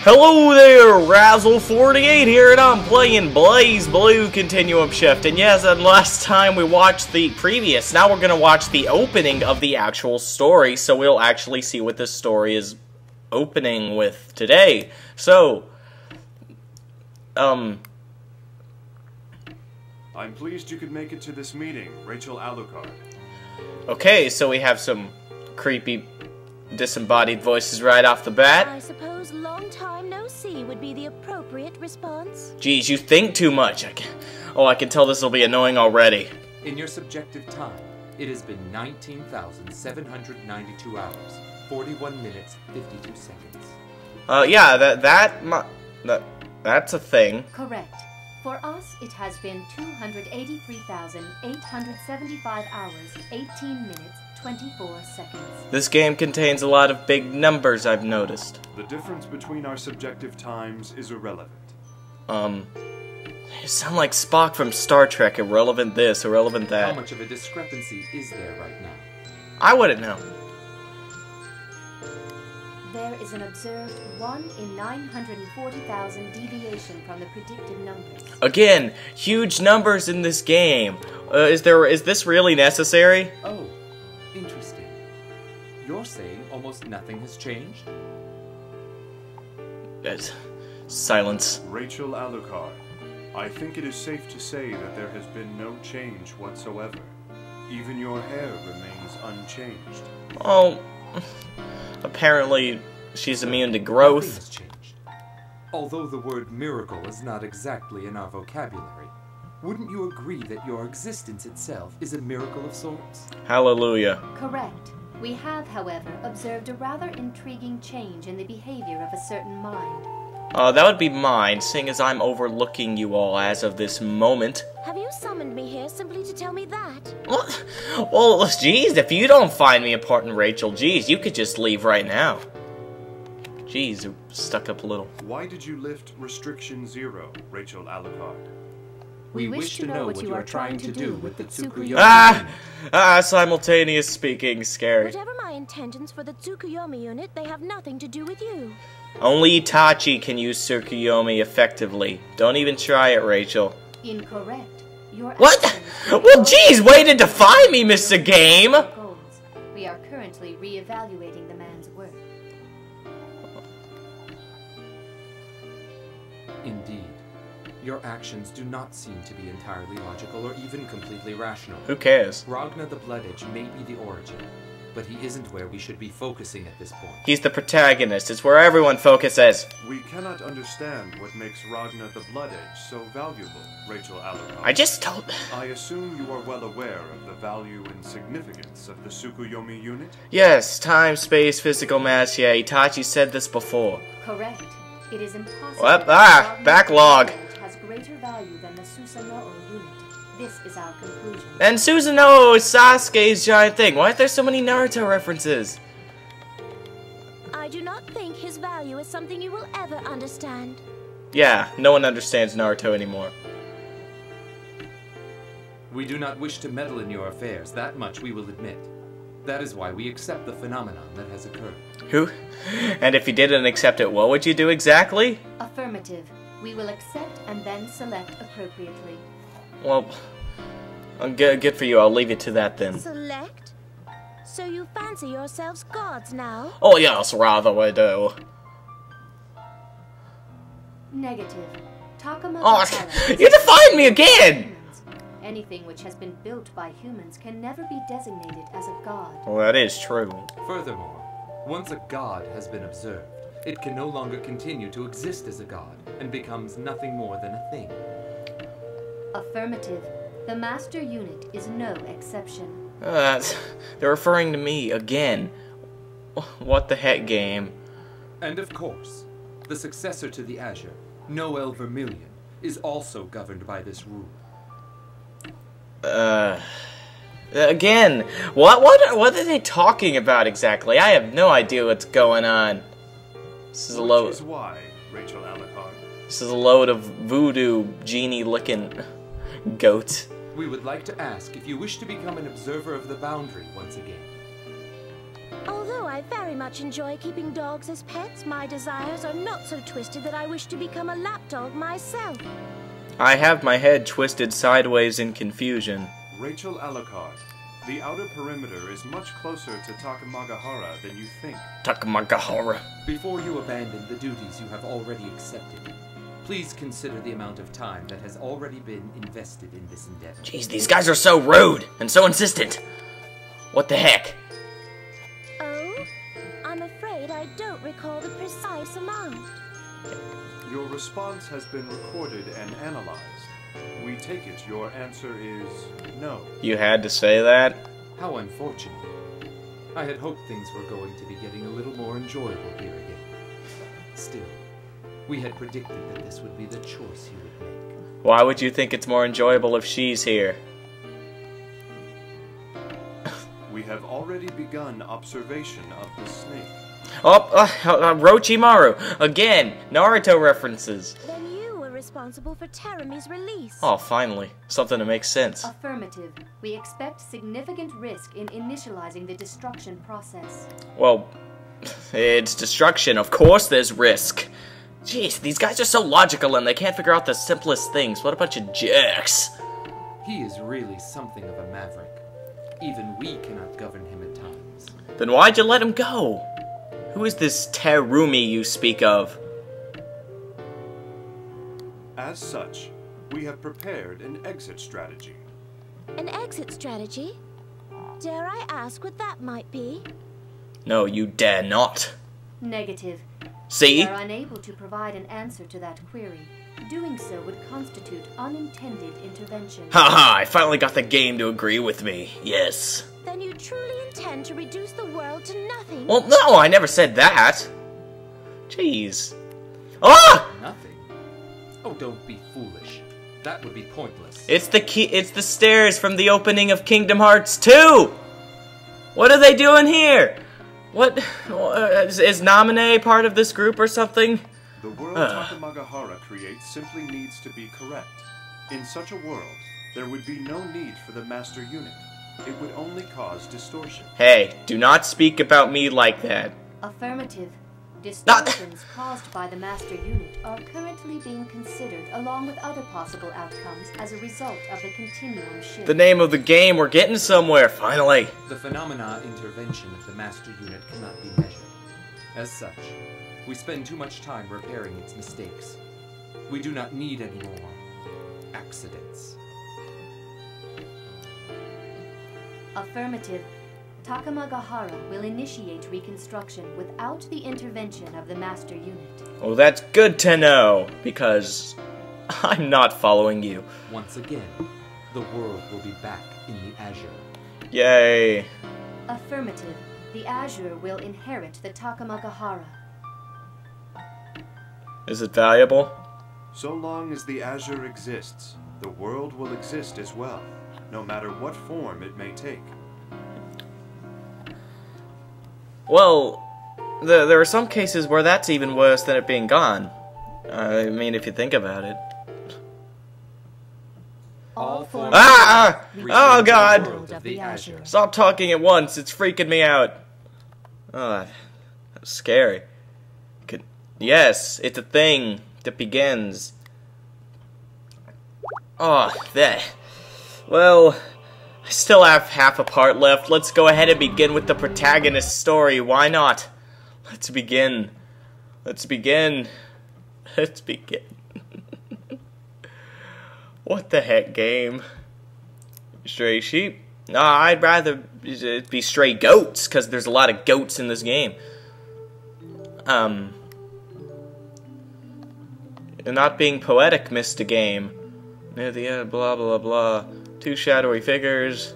Hello there, Razzle48 here, and I'm playing Blazblue Continuum Shift. And yes, and last time we watched the previous, now we're gonna watch the opening of the actual story, so we'll actually see what this story is opening with today. So, I'm pleased you could make it to this meeting, Rachel Alucard. Okay, so we have some creepy, disembodied voices right off the bat. I suppose long time no see would be the appropriate response. Geez, you think too much. I can tell this will be annoying already. In your subjective time, it has been 19,792 hours, 41 minutes, 52 seconds. Yeah, that's a thing. Correct. For us, it has been 283,875 hours, 18 minutes, 24 seconds. This game contains a lot of big numbers, I've noticed. The difference between our subjective times is irrelevant. You sound like Spock from Star Trek. Irrelevant this, irrelevant that. How much of a discrepancy is there right now? I wouldn't know. There is an observed 1 in 940,000 deviation from the predicted numbers. Again, huge numbers in this game. Is this really necessary? Oh, interesting. You're saying almost nothing has changed? Silence. Rachel Alucard, I think it is safe to say that there has been no change whatsoever. Even your hair remains unchanged. Oh, apparently she's immune to growth. Nothing has changed. Although the word miracle is not exactly in our vocabulary, wouldn't you agree that your existence itself is a miracle of sorts? Hallelujah. Correct. We have, however, observed a rather intriguing change in the behavior of a certain mind. That would be mine, seeing as I'm overlooking you all as of this moment. Have you summoned me here simply to tell me that? Well, geez, if you don't find me important, Rachel, geez, you could just leave right now. Geez, you're stuck up a little. Why did you lift Restriction 0, Rachel Alucard? We wish to know what you are trying to do with the Tsukuyomi. Simultaneous speaking, scary. Whatever my intentions for the Tsukuyomi unit, they have nothing to do with you. Only Itachi can use Tsukuyomi effectively. Don't even try it, Rachel. Incorrect. Your What? Well, geez, way to defy me, Mr. Game! goals. We are currently re-evaluating the man's work. Indeed. Your actions do not seem to be entirely logical or even completely rational. Who cares? Ragna the Blood Edge may be the origin, but he isn't where we should be focusing at this point. He's the protagonist. It's where everyone focuses. We cannot understand what makes Ragna the Blood Edge so valuable, Rachel Alucard. I just told... I assume you are well aware of the value and significance of the Tsukuyomi unit? Yes, time, space, physical mass. Yeah, Itachi said this before. Correct. It is impossible. What? Ragna Backlog. the Blood Edge has greater value than the Susanoo unit. This is our conclusion. And Susanoo is Sasuke's giant thing. Why are there so many Naruto references? I do not think his value is something you will ever understand. Yeah, no one understands Naruto anymore. We do not wish to meddle in your affairs, that much we will admit. That is why we accept the phenomenon that has occurred. Who? And if you didn't accept it, what would you do exactly? Affirmative. We will accept and then select appropriately. Well, good for you. I'll leave it to that then. Select? So you fancy yourselves gods now? Oh yes, rather I do. Negative. Takuma Oh, Takara you defied me again! Anything which has been built by humans can never be designated as a god. Well, that is true. Furthermore, once a god has been observed, it can no longer continue to exist as a god and becomes nothing more than a thing. Affirmative. The master unit is no exception. They're referring to me again. What the heck, game? And of course, the successor to the Azure, Noel Vermilion, is also governed by this rule. Again, what are they talking about exactly? I have no idea what's going on. This is a load. Which is why, Rachel Alucard. This is a load of voodoo genie licking goats. We would like to ask if you wish to become an observer of the boundary once again. Although I I very much enjoy keeping dogs as pets, my desires are not so twisted that I wish to become a lapdog myself. I have my head twisted sideways in confusion. Rachel Alucard, the outer perimeter is much closer to Takamagahara than you think. Takamagahara. Before you abandon the duties you have already accepted, please consider the amount of time that has already been invested in this endeavor. Jeez, these guys are so rude and so insistent. What the heck? Oh? I'm afraid I don't recall the precise amount. Your response has been recorded and analyzed. We take it your answer is no. You had to say that? How unfortunate. I had hoped things were going to be getting a little more enjoyable here again. Still, we had predicted that this would be the choice you would make. Why would you think it's more enjoyable if she's here? We have already begun observation of the snake. Orochimaru! Again! Naruto references! Then you were responsible for Terami's release. Oh, finally. Something that makes sense. Affirmative. We expect significant risk in initializing the destruction process. Well, it's destruction. Of course there's risk. Jeez, these guys are so logical and they can't figure out the simplest things. What a bunch of jerks. He is really something of a maverick. Even we cannot govern him at times. Then why'd you let him go? Who is this Terumi you speak of? As such, we have prepared an exit strategy. An exit strategy? Dare I ask what that might be? No, you dare not. Negative. See? We are unable to provide an answer to that query. Doing so would constitute unintended intervention. Haha, I finally got the game to agree with me. Yes. Then you truly intend to reduce the world to nothing? Well, no, I never said that. Jeez. Ah! Nothing? Oh, don't be foolish. That would be pointless. It's the stairs from the opening of Kingdom Hearts 2! What are they doing here? What? Is Namine part of this group or something? The world Takamagahara creates simply needs to be correct. In such a world, there would be no need for the master unit. It would only cause distortion. Hey, do not speak about me like that. Affirmative. Distortions caused by the master unit are currently being considered along with other possible outcomes as a result of the continuum shift. The name of the game, we're getting somewhere, finally. The phenomena intervention of the master unit cannot be measured. As such, we spend too much time repairing its mistakes. We do not need any more accidents. Affirmative. Takamagahara will initiate reconstruction without the intervention of the master unit. Oh, that's good to know, because I'm not following you. Once again, the world will be back in the Azure. Yay. Affirmative. The Azure will inherit the Takamagahara. Is it valuable? So long as the Azure exists, the world will exist as well, no matter what form it may take. Well, there are some cases where that's even worse than it being gone. I mean, if you think about it. All forms Oh, God! of the Azure. Stop talking at once. It's freaking me out. Oh, that's scary. Yes, it's a thing that begins. Oh, that. Well, I still have half a part left. Let's go ahead and begin with the protagonist's story. Why not? Let's begin. Let's begin. Let's begin. What the heck, game? Stray sheep? No, I'd rather it be stray goats, because there's a lot of goats in this game. Not being poetic missed a game. Near the end, blah blah blah. Two shadowy figures.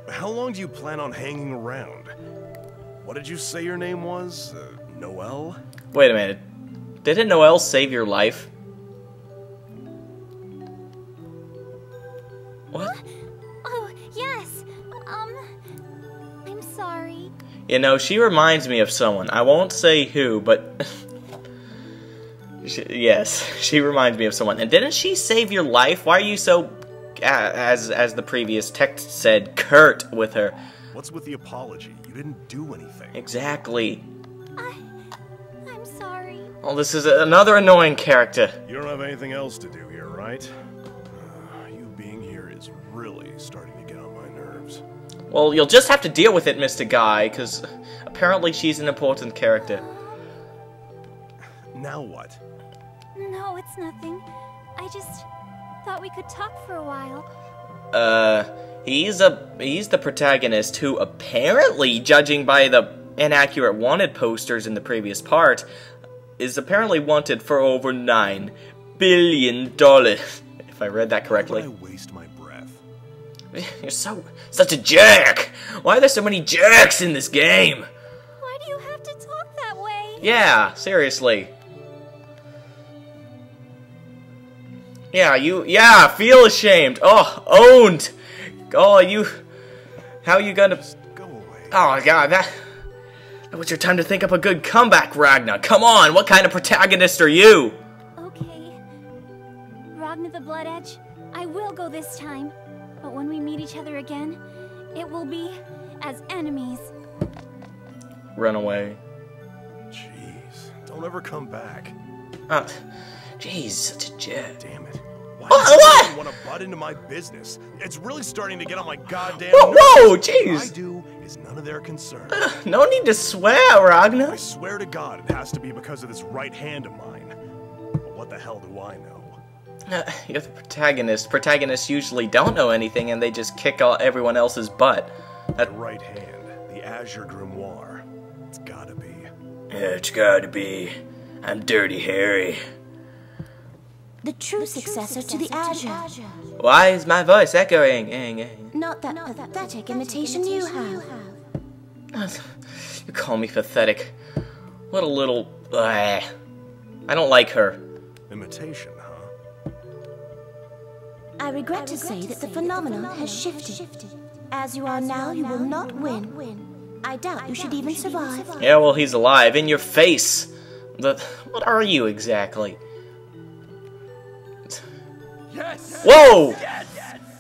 How long do you plan on hanging around? What did you say your name was? Noel? Wait a minute. Didn't Noel save your life? What? Oh, yes. I'm sorry. You know, she reminds me of someone. I won't say who, but... yes, she reminds me of someone. And didn't she save your life? Why are you so, as the previous text said, curt with her? What's with the apology? You didn't do anything. Exactly. I'm sorry. Oh, this is another annoying character. You don't have anything else to do here, right? You being here is really starting to get on my nerves. Well, you'll just have to deal with it, Mr. Guy, because apparently she's an important character. Now what? No, it's nothing. I just thought we could talk for a while. He's the protagonist who apparently, judging by the inaccurate wanted posters in the previous part, is apparently wanted for over $9 billion. If I read that correctly. Why would I waste my breath? You're such a jerk! Why are there so many jerks in this game? Why do you have to talk that way? Yeah, seriously. Yeah, feel ashamed. Oh, owned. Oh, how you gonna... Just go away. Oh, God, that was your time to think up a good comeback, Ragna. Come on, what kind of protagonist are you? Okay. Ragna the Blood Edge, I will go this time. But when we meet each other again, it will be as enemies. Run away. Jeez, don't ever come back. Jeez, such a jerk. Damn it. Why What? do you want to butt into my business? It's really starting to get on my goddamn Whoa, nerves. whoa, jeez. What I do is none of their concern. No need to swear, Ragna. I swear to God it has to be because of this right hand of mine. But what the hell do I know? You're the protagonist. Protagonists usually don't know anything and they just kick everyone else's butt. The right hand, the Azure Grimoire. It's gotta be. Yeah, it's gotta be. I'm Dirty Harry. The true successor to the Azure. Why is my voice echoing? Not that pathetic imitation you have. You call me pathetic. What a little... I don't like her. Imitation, huh? I regret to say that the phenomenon has shifted. As you are now, you will not win. I doubt you should even survive. Yeah, well, he's alive. In your face. What are you exactly? Yes! Whoa! Yes!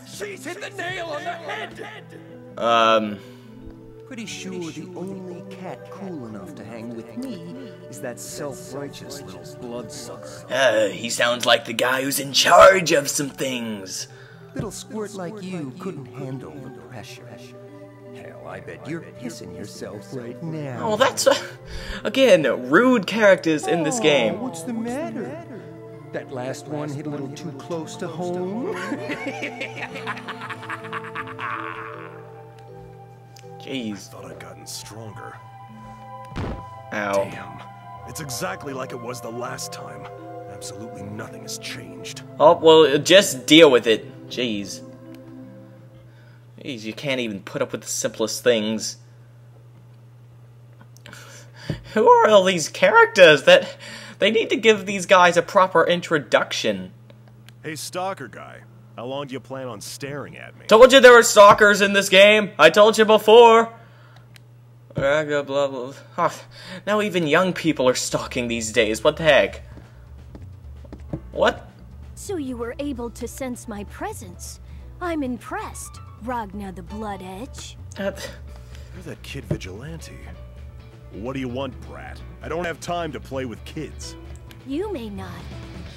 She's hit the nail on the head! Pretty sure the only cat cool enough to hang with me is that self-righteous little bloodsucker. He sounds like the guy who's in charge of some things. Little squirt like you couldn't handle the pressure. Hell, I bet you're pissing yourself right now. Oh, that's... again, rude characters in this game. What's the matter? That last one hit a little too close to home? Jeez. Thought I'd gotten stronger. Ow. Damn. It's exactly like it was the last time. Absolutely nothing has changed. Oh, well, just deal with it. Jeez. Jeez, you can't even put up with the simplest things. Who are all these characters that... They need to give these guys a proper introduction. Hey, stalker guy. How long do you plan on staring at me? Told you there were stalkers in this game. I told you before. Blah, blah, blah. Oh, now even young people are stalking these days. What the heck? What? So you were able to sense my presence. I'm impressed, Ragna the Blood Edge. You're that kid vigilante. What do you want, brat? I don't have time to play with kids. You may not.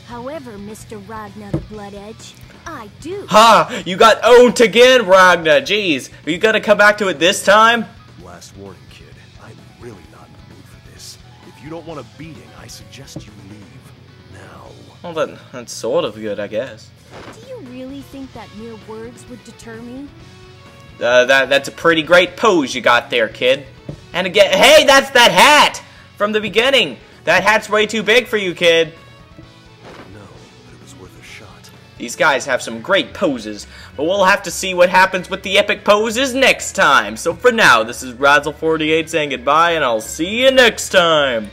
However, Mr. Ragna the Blood Edge, I do. Ha! You got owned again, Ragna. Jeez. Are you gonna come back to it this time? Last warning, kid. I'm really not in the mood for this. If you don't want a beating, I suggest you leave. Now. Well, that's sort of good, I guess. Do you really think that mere words would deter me? That's a pretty great pose you got there, kid. And again, hey, that's that hat from the beginning. That hat's way too big for you, kid. No, but it was worth a shot. These guys have some great poses, but we'll have to see what happens with the epic poses next time. So for now, this is Razzle48 saying goodbye, and I'll see you next time.